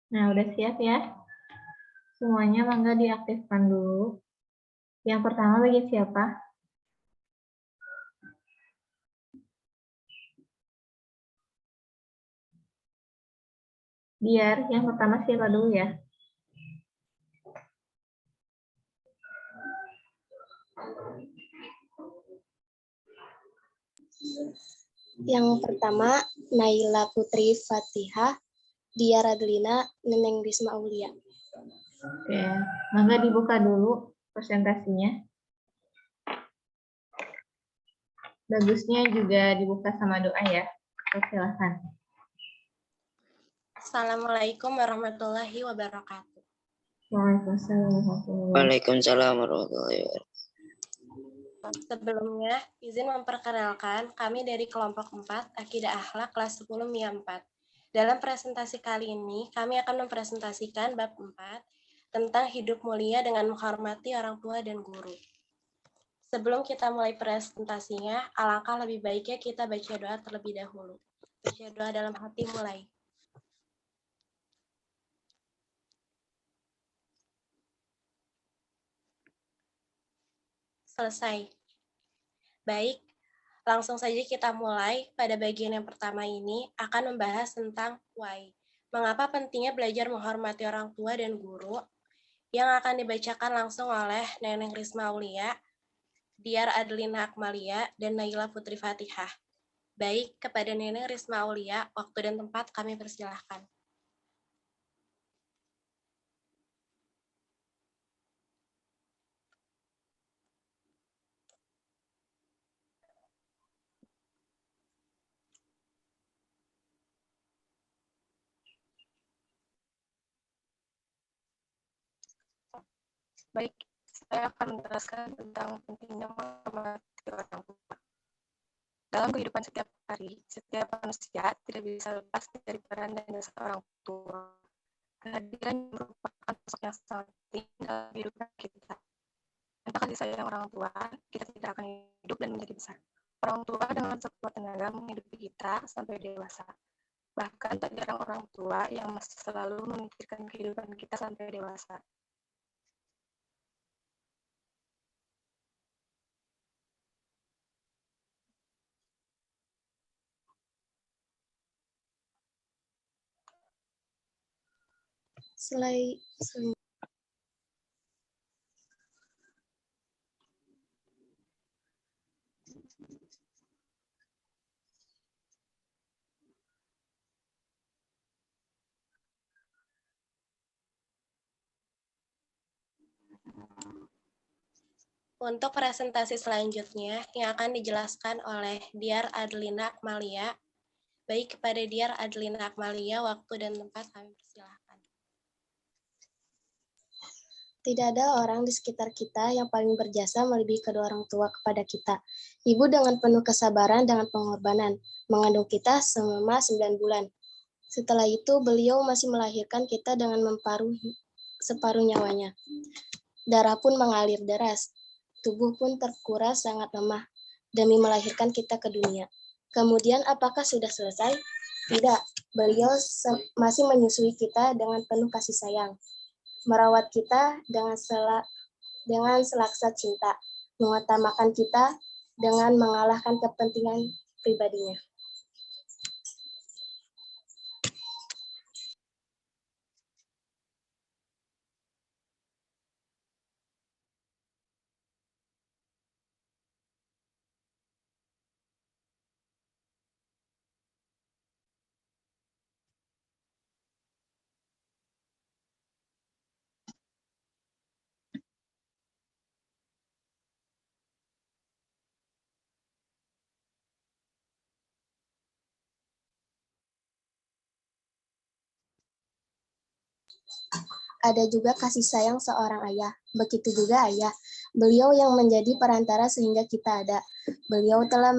Nah, udah siap ya? Semuanya mangga diaktifkan dulu. Yang pertama bagi siapa? Biar yang pertama siapa dulu ya? Yang pertama, Naila Putri Fatihah, Dia Radlina, Neneng Risma Aulia. Oke, mangga dibuka dulu presentasinya. Bagusnya juga dibuka sama doa ya. Silakan. Assalamualaikum warahmatullahi wabarakatuh. Waalaikumsalam warahmatullahi wabarakatuh. Sebelumnya, izin memperkenalkan kami dari kelompok 4 Akidah Akhlak kelas 10 MIA 4. Dalam presentasi kali ini, kami akan mempresentasikan bab 4 tentang hidup mulia dengan menghormati orang tua dan guru. Sebelum kita mulai presentasinya, alangkah lebih baiknya kita baca doa terlebih dahulu. Baca doa dalam hati mulai. Selesai. Baik, langsung saja kita mulai. Pada bagian yang pertama ini akan membahas tentang why. Mengapa pentingnya belajar menghormati orang tua dan guru, yang akan dibacakan langsung oleh Neneng Risma Aulia, Diar Adlina Akmalia, dan Naila Putri Fatihah. Baik, kepada Neneng Risma Aulia, waktu dan tempat kami persilahkan. Baik, saya akan menjelaskan tentang pentingnya menghormati orang tua. Dalam kehidupan setiap hari, setiap manusia tidak bisa lepas dari peran dan jasa orang tua. Kehadiran merupakan sosok yang sangat penting dalam kehidupan kita. Tanpa kasih sayang orang tua, kita tidak akan hidup dan menjadi besar. Orang tua dengan sekuat tenaga menghidupi kita sampai dewasa. Bahkan tak jarang orang tua yang masih selalu memikirkan kehidupan kita sampai dewasa. Untuk presentasi selanjutnya yang akan dijelaskan oleh Diar Adlina Akmalia. Baik, kepada Diar Adlina Akmalia, waktu dan tempat kami persilahkan. Tidak ada orang di sekitar kita yang paling berjasa melebihi kedua orang tua kepada kita. Ibu dengan penuh kesabaran dengan pengorbanan, mengandung kita selama 9 bulan. Setelah itu, beliau masih melahirkan kita dengan separuh nyawanya. Darah pun mengalir deras, tubuh pun terkuras sangat lemah demi melahirkan kita ke dunia. Kemudian apakah sudah selesai? Tidak, beliau masih menyusui kita dengan penuh kasih sayang, merawat kita dengan selaksa cinta, mengutamakan kita dengan mengalahkan kepentingan pribadinya. Ada juga kasih sayang seorang ayah. Begitu juga ayah. Beliau yang menjadi perantara sehingga kita ada. Beliau telah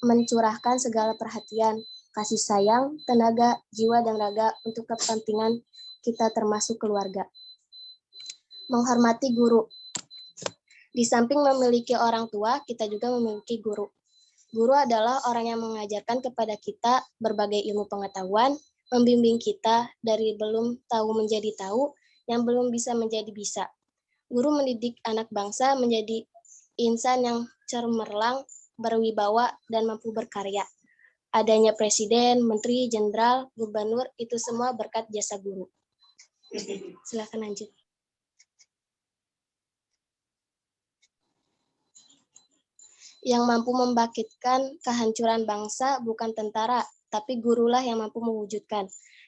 mencurahkan segala perhatian, kasih sayang, tenaga, jiwa, dan raga untuk kepentingan kita termasuk keluarga. Menghormati guru. Di samping memiliki orang tua, kita juga memiliki guru. Guru adalah orang yang mengajarkan kepada kita berbagai ilmu pengetahuan, membimbing kita dari belum tahu menjadi tahu, yang belum bisa menjadi bisa. Guru mendidik anak bangsa menjadi insan yang cemerlang, berwibawa, dan mampu berkarya. Adanya presiden, menteri, jenderal, gubernur, itu semua berkat jasa guru. Silakan lanjut. Yang mampu membangkitkan kehancuran bangsa bukan tentara, tapi gurulah yang mampu mewujudkan.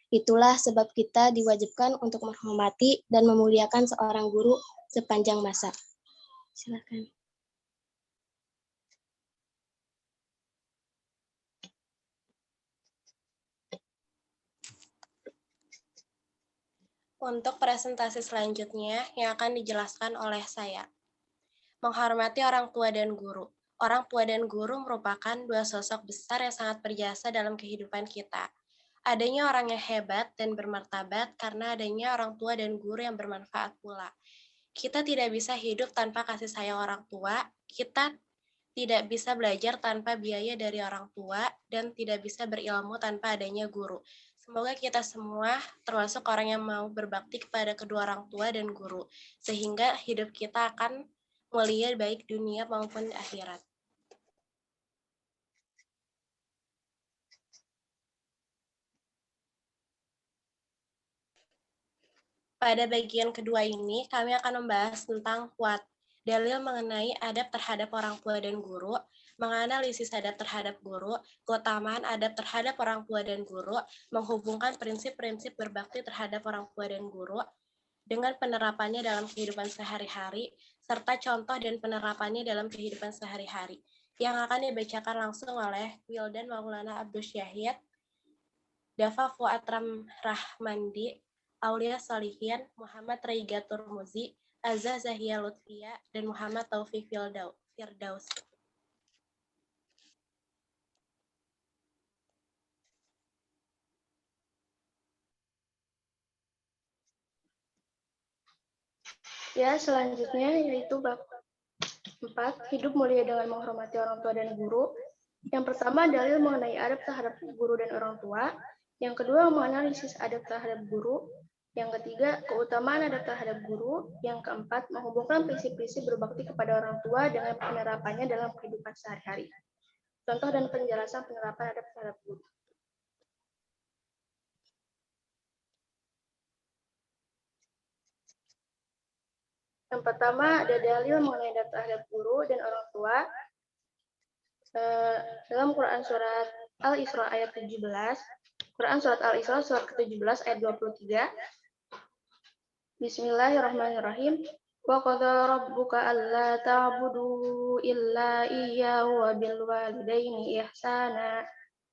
Itulah sebab kita diwajibkan untuk menghormati dan memuliakan seorang guru sepanjang masa. Silakan. Untuk presentasi selanjutnya yang akan dijelaskan oleh saya. Menghormati orang tua dan guru. Orang tua dan guru merupakan dua sosok besar yang sangat berjasa dalam kehidupan kita. Adanya orang yang hebat dan bermartabat karena adanya orang tua dan guru yang bermanfaat pula. Kita tidak bisa hidup tanpa kasih sayang orang tua, kita tidak bisa belajar tanpa biaya dari orang tua, dan tidak bisa berilmu tanpa adanya guru. Semoga kita semua termasuk orang yang mau berbakti kepada kedua orang tua dan guru, sehingga hidup kita akan mulia baik dunia maupun akhirat. Pada bagian kedua ini, kami akan membahas tentang dalil mengenai adab terhadap orang tua dan guru, menganalisis adab terhadap guru, keutamaan adab terhadap orang tua dan guru, menghubungkan prinsip-prinsip berbakti terhadap orang tua dan guru dengan penerapannya dalam kehidupan sehari-hari, serta contoh dan penerapannya dalam kehidupan sehari-hari, yang akan dibacakan langsung oleh Wildan Maulana Abdul Syahid, Dafa Fuad Rahmandi, Aulia Salihin, Muhammad Reiga Turmuzi, Azza Zahia Lutfia, dan Muhammad Taufik Firdaus. Ya, selanjutnya yaitu bab 4, hidup mulia dengan menghormati orang tua dan guru. Yang pertama, dalil mengenai adab terhadap guru dan orang tua. Yang kedua, menganalisis adab terhadap guru. Yang ketiga, keutamaan adab terhadap guru. Yang keempat, menghubungkan prinsip-prinsip berbakti kepada orang tua dengan penerapannya dalam kehidupan sehari-hari. Contoh dan penjelasan penerapan adab terhadap guru. Yang pertama, ada dalil mengenai adab terhadap guru dan orang tua. Dalam Quran Surat Al-Isra ayat 17, Quran Surat Al-Isra surat ke-17 ayat 23, Bismillahirrahmanirrahim. Wa qadha rabbuka alla ta'budu illa iyyahu wa bil walidaini ihsana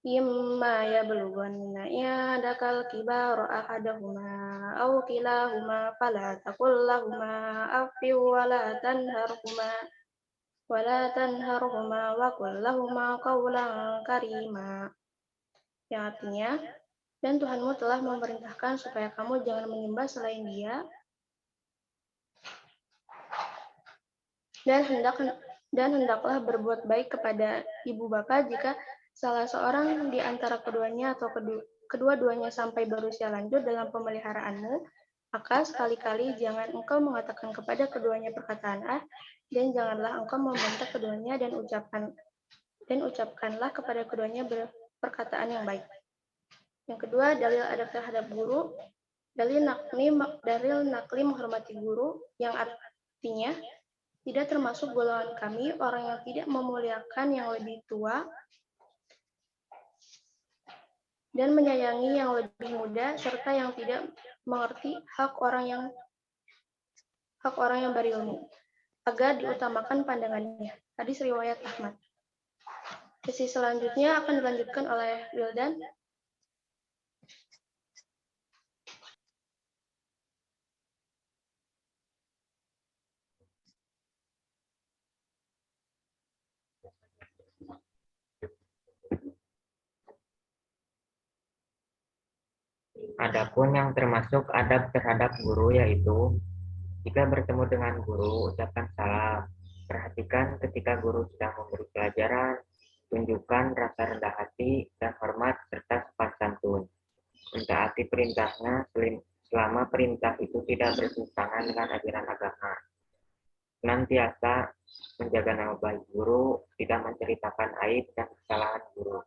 imma yablughanna indakal kibara ahaduhuma aw kilahuma fala taqul lahumā uffin wa la tanharhuma wa qul lahumā qawlan karīmā. Yang artinya, dan Tuhanmu telah memerintahkan supaya kamu jangan menyembah selain Dia, dan hendaklah berbuat baik kepada ibu bapa jika salah seorang di antara keduanya atau kedua-duanya sampai berusia lanjut dalam pemeliharaanmu, maka sekali-kali jangan engkau mengatakan kepada keduanya perkataan dan janganlah engkau membentak keduanya dan ucapkanlah kepada keduanya perkataan yang baik. Yang kedua, dalil adab terhadap guru. Dalil nakli menghormati guru, yang artinya tidak termasuk golongan kami orang yang tidak memuliakan yang lebih tua dan menyayangi yang lebih muda, serta yang tidak mengerti hak orang yang berilmu, agar diutamakan pandangannya. Hadis riwayat Ahmad. Sesi selanjutnya akan dilanjutkan oleh Wildan. Adapun yang termasuk adab terhadap guru yaitu jika bertemu dengan guru, ucapkan salam. Perhatikan ketika guru sedang memberi pelajaran, tunjukkan rasa rendah hati dan hormat serta sopan santun. mentaati perintahnya selama perintah itu tidak bertentangan dengan ajaran agama. Senantiasa menjaga nama baik guru, tidak menceritakan aib dan kesalahan guru.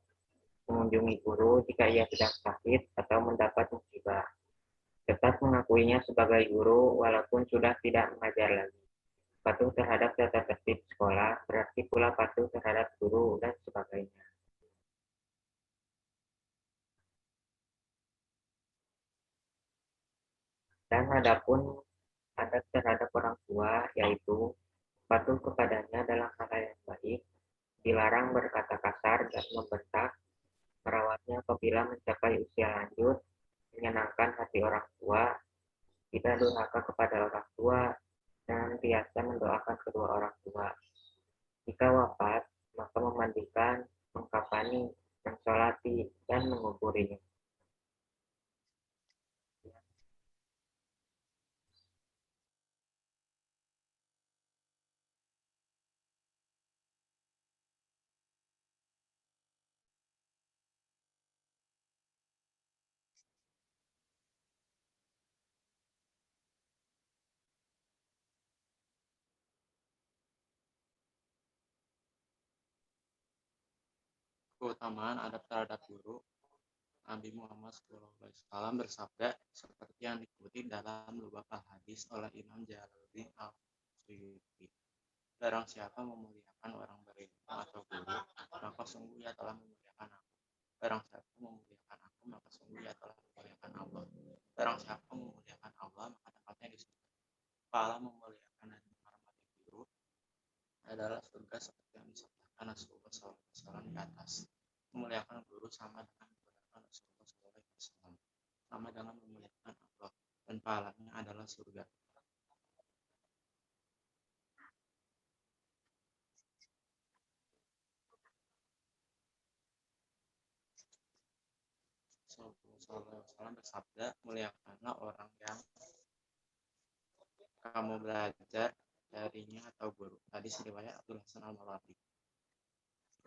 Mengunjungi guru jika ia sedang sakit atau mendapat musibah. Tetap mengakuinya sebagai guru walaupun sudah tidak mengajar lagi. Patuh terhadap tata tertib sekolah berarti pula patuh terhadap guru dan sebagainya. Dan adapun adab terhadap orang tua yaitu patuh kepadanya dalam hal yang baik, dilarang berkata kasar dan membentak, merawatnya apabila mencapai usia lanjut, menyenangkan hati orang tua, tidak durhaka kepada orang tua, dan biasa mendoakan kedua orang tua. Jika wafat, maka memandikan, mengkafani, mensolati, dan menguburinya. Keutamaan adab terhadap guru. Nabi Muhammad SAW bersabda seperti yang dikutip dalam beberapa hadis oleh Imam Jalaluddin Al-Suyuti. Barang siapa memuliakan orang berilmu atau guru, maka sungguh ia telah memuliakan aku. Barang siapa memuliakan aku, maka sungguh ia telah memuliakan Allah. Barang siapa memuliakan Allah, maka tempatnya di surga. Pahala memuliakan dan menghormati guru adalah surga seperti yang disabdakan Rasulullah SAW di atas. Memuliakan guru sama dengan memuliakan Rasulullah SAW, sama dengan memuliakan Allah, dan pahalanya adalah surga. Rasulullah SAW bersabda, muliakanlah orang yang kamu belajar darinya atau guru. Hadis riwayat Abdul Hasan Al-Mawardi.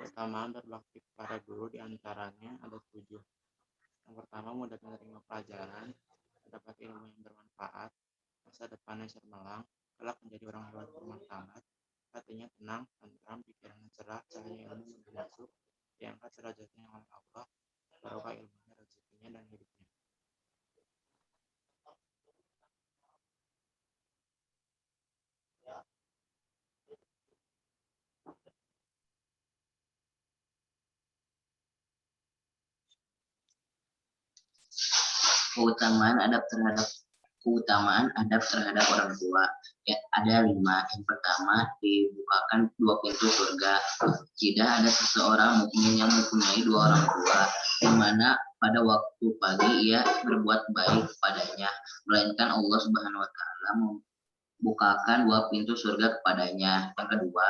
Keutamaan berbakti kepada guru diantaranya ada 7. Yang pertama, mudah menerima pelajaran, mendapat ilmu yang bermanfaat, masa depannya cemerlang, kelak menjadi orang hebat bermartabat, hatinya tenang, tentram, pikirannya cerah, cahaya ilmu mudah masuk, diangkat derajatnya oleh Allah, barokah ilmunya, rezekinya, dan hidupnya. Keutamaan adab terhadap orang tua. Ya, ada 5. Yang pertama, dibukakan 2 pintu surga. Tidak ada seseorang mukmin yang mempunyai 2 orang tua, di mana pada waktu pagi ia berbuat baik kepadanya, melainkan Allah Subhanahu wa taala membukakan 2 pintu surga kepadanya. Yang kedua,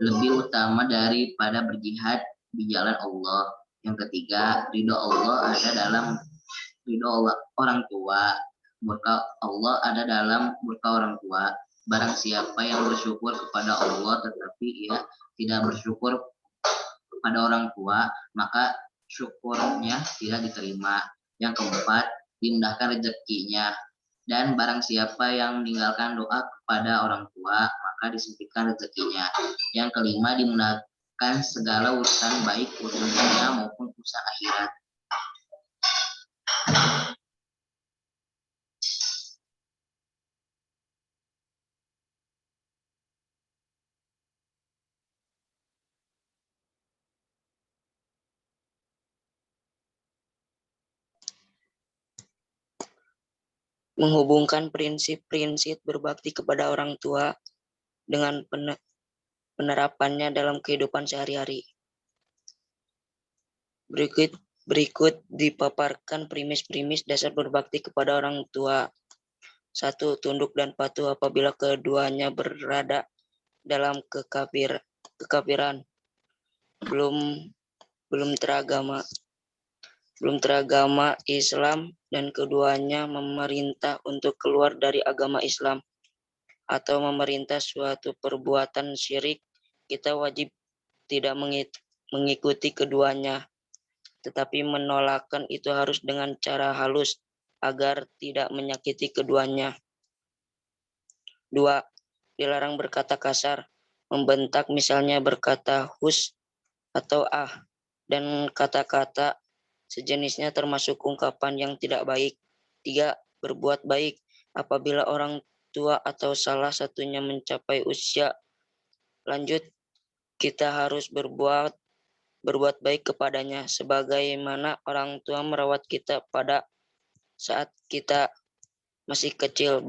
lebih utama daripada berjihad di jalan Allah. Yang ketiga, ridho Allah ada dalam ridho orang tua. Murka Allah ada dalam murka orang tua. Barang siapa yang bersyukur kepada Allah tetapi ia tidak bersyukur kepada orang tua, maka syukurnya tidak diterima. Yang keempat, dimudahkan rezekinya. Dan barang siapa yang meninggalkan doa kepada orang tua, maka disempitkan rezekinya. Yang kelima, dimudahkan segala urusan baik urusan dunia maupun urusan akhirat. Menghubungkan prinsip-prinsip berbakti kepada orang tua dengan penerapannya dalam kehidupan sehari-hari. Berikut dipaparkan premis-premis dasar berbakti kepada orang tua. 1. Tunduk dan patuh apabila keduanya berada dalam kekafiran, belum teragama Islam, dan keduanya memerintah untuk keluar dari agama Islam atau memerintah suatu perbuatan syirik, kita wajib tidak mengikuti keduanya. tetapi menolakkan itu harus dengan cara halus agar tidak menyakiti keduanya. 2. Dilarang berkata kasar, membentak misalnya berkata hus atau ah, dan kata-kata sejenisnya termasuk ungkapan yang tidak baik. 3. Berbuat baik apabila orang tua atau salah satunya mencapai usia lanjut, kita harus berbuat baik kepadanya sebagaimana orang tua merawat kita pada saat kita masih kecil. 4.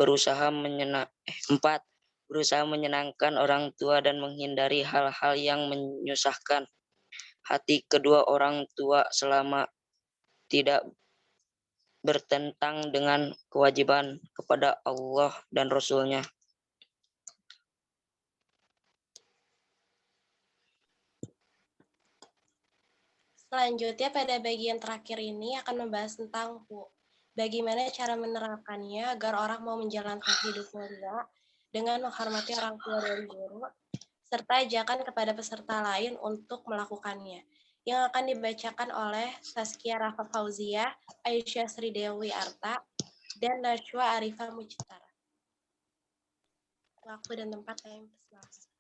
Berusaha menyenangkan orang tua dan menghindari hal-hal yang menyusahkan hati kedua orang tua selama tidak bertentang dengan kewajiban kepada Allah dan Rasul-Nya. Selanjutnya pada bagian terakhir ini akan membahas tentang bagaimana cara menerapkannya agar orang mau menjalankan hidup mulia dengan menghormati orang tua dan guru, serta ajakan kepada peserta lain untuk melakukannya. Yang akan dibacakan oleh Saskia Rafa Fauzia, Aisyah Sri Dewi Arta, dan Najwa Arifah Mucitara. Waktu dan tempat kami persilakan.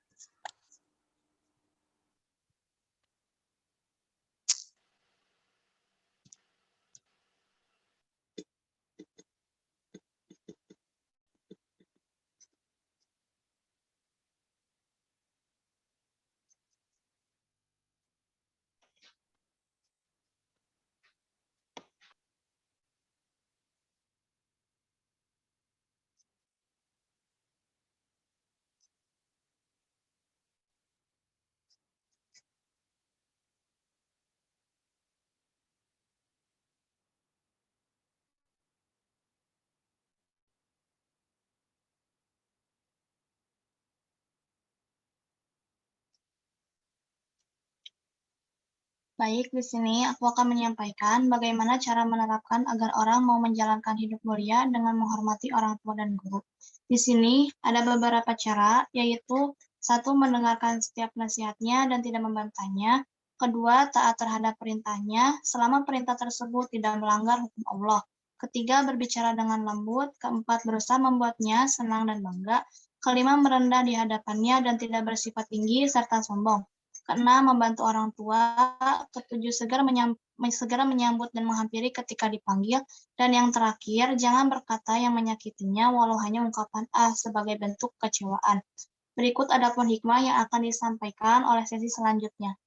Baik, di sini aku akan menyampaikan bagaimana cara menerapkan agar orang mau menjalankan hidup mulia dengan menghormati orang tua dan guru. Di sini ada beberapa cara, yaitu 1. Mendengarkan setiap nasihatnya dan tidak membantahnya. 2. Taat terhadap perintahnya selama perintah tersebut tidak melanggar hukum Allah. 3. Berbicara dengan lembut. 4. Berusaha membuatnya senang dan bangga. 5. Merendah di hadapannya dan tidak bersifat tinggi serta sombong. 6. Membantu orang tua. 7. Segera menyambut dan menghampiri ketika dipanggil. Dan yang terakhir, jangan berkata yang menyakitinya walau hanya ungkapan sebagai bentuk kekecewaan. Berikut adapun hikmah yang akan disampaikan oleh sesi selanjutnya.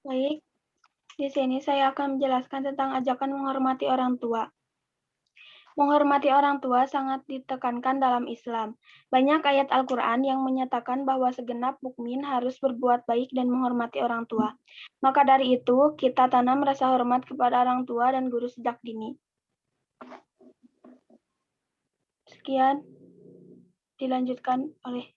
Baik, di sini saya akan menjelaskan tentang ajakan menghormati orang tua. Menghormati orang tua sangat ditekankan dalam Islam. Banyak ayat Al-Quran yang menyatakan bahwa segenap mukmin harus berbuat baik dan menghormati orang tua. Maka dari itu, kita tanam rasa hormat kepada orang tua dan guru sejak dini. Sekian, dilanjutkan oleh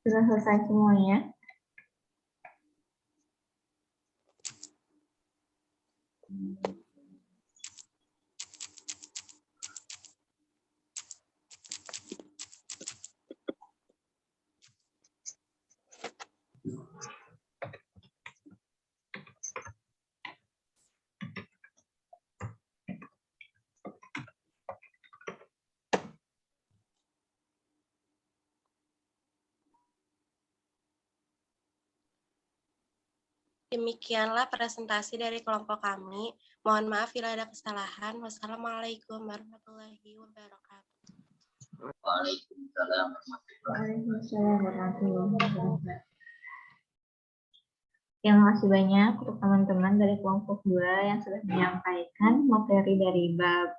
Sudah selesai semuanya? Demikianlah presentasi dari kelompok kami. Mohon maaf bila ada kesalahan. Wassalamualaikum warahmatullahi wabarakatuh. Waalaikumsalam. Waalaikumsalam warahmatullahi wabarakatuh. Terima kasih banyak untuk teman-teman dari kelompok 2 yang sudah menyampaikan materi dari bab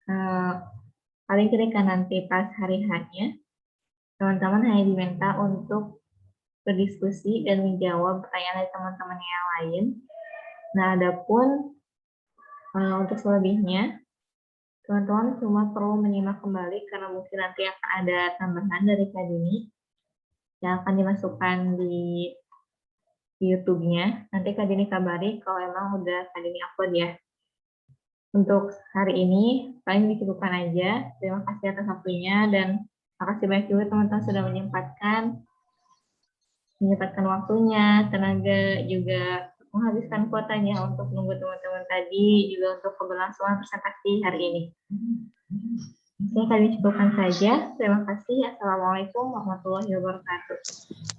4. Paling ketika nanti pas hari H-nya, teman-teman hanya diminta untuk berdiskusi dan menjawab pertanyaan dari teman-teman yang lain. Nah, adapun untuk selebihnya, teman-teman cuma perlu menyimak kembali karena mungkin nanti akan ada tambahan dari Kak Dini yang akan dimasukkan di YouTube-nya. Nanti Kak Dini kabari kalau emang udah Kak Dini upload ya. Untuk hari ini paling dicukupkan aja. Terima kasih atas waktunya dan makasih banyak juga teman-teman sudah menyempatkan waktunya, tenaga, juga menghabiskan kuotanya untuk menunggu teman-teman tadi, juga untuk keberlangsungan presentasi hari ini. Oke, kami cukupkan saja. Terima kasih. Assalamualaikum warahmatullahi wabarakatuh.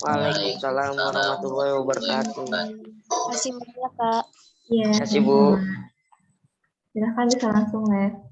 Waalaikumsalam warahmatullahi wabarakatuh. Terima kasih banyak, Kak. Iya, Terima kasih, Bu. silakan bisa langsung, Les.